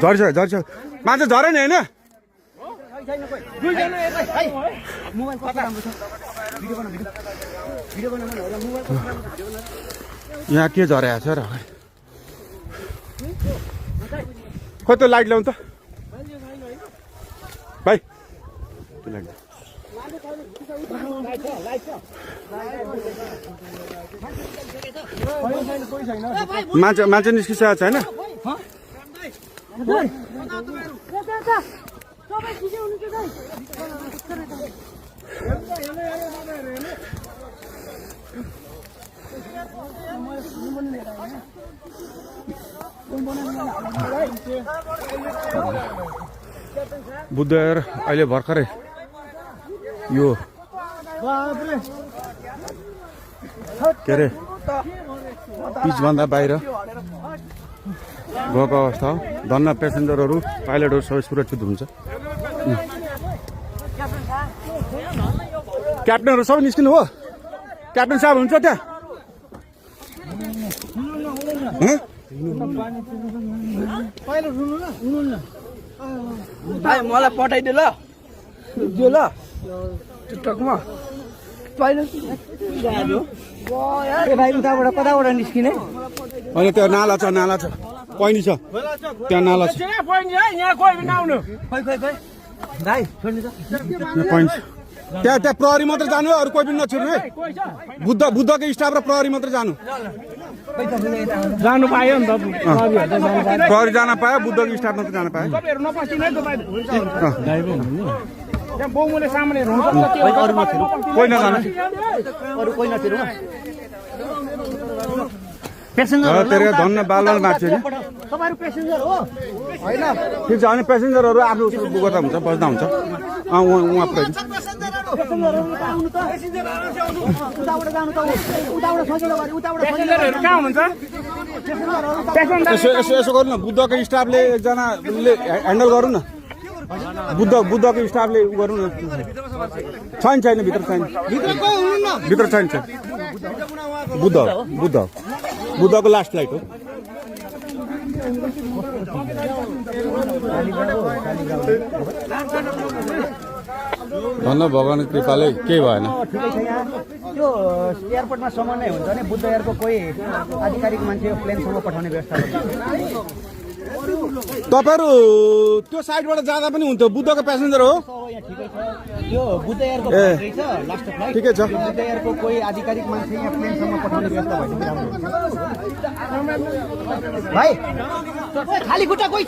झर्छ झर्छ मान्छे झरेन होइन यहाँ के झरेको छ र खोइ त्यो लाइट ल्याउनु त भाइ त्यो लाइट मान्छे मान्छे निस्किसकेको छैन बुद्धर अहिले भर्खरै यो के अरे पिचभन्दा बाहिर गएको अवस्था हो धन्न पेसेन्जरहरू पाइलटहरू सबै सुरक्षित हुन्छ क्याप्टनहरू सबै निस्किनु हो क्याप्टन साहब हुन्छ त्यहाँ मलाई पठाइदियो ल त्यो ल टिकटकमा भाइ उताबाट कताबाट निस्किने होइन त्यो नाला छ पैनी छ त्यहाँ नाला छ त्यहाँ प्रहरी मात्र जानु अरू कोही पनि नछिर्नु है बुद्धको स्टाफ र प्रहरी मात्र जानु पायो नि त प्रहरी जान पायो बुद्धको स्टाफ मात्र जान पायो कोही नजानु धन्न बालवाल मान्छे ठिक छ अनि पेसेन्जरहरू आफ्नो गर्दा हुन्छ बस्दा हुन्छ उहाँ यसो गर्नु न बुद्धको स्टाफले एकजनाले ह्यान्डल गरौँ न बुद्धको स्टाफले उ गरौँ न छैन भित्र छैन बुद्धको लास्ट फ्लाइट हो धन्न भगवान् कृपाले केही भएन त्यो एयरपोर्टमा समन्वय हुन्छ भने बुद्ध एयरको कोही आधिकारिक मान्छे प्लेनसम्म पठाउने व्यवस्था तपाईँहरू त्यो साइडबाट जाँदा पनि हुन्थ्यो बुद्धको प्यासेन्जर हो यो बुद्ध एयरको लास्ट फ्लाइट ठिकै छ बुद्ध एयरको कोही आधिकारिक मान्छे यहाँ प्लेनसम्म पठाउने व्यवस्था भएपछि राम्रो हुन्छ भाइ खाली खुट्टा कोही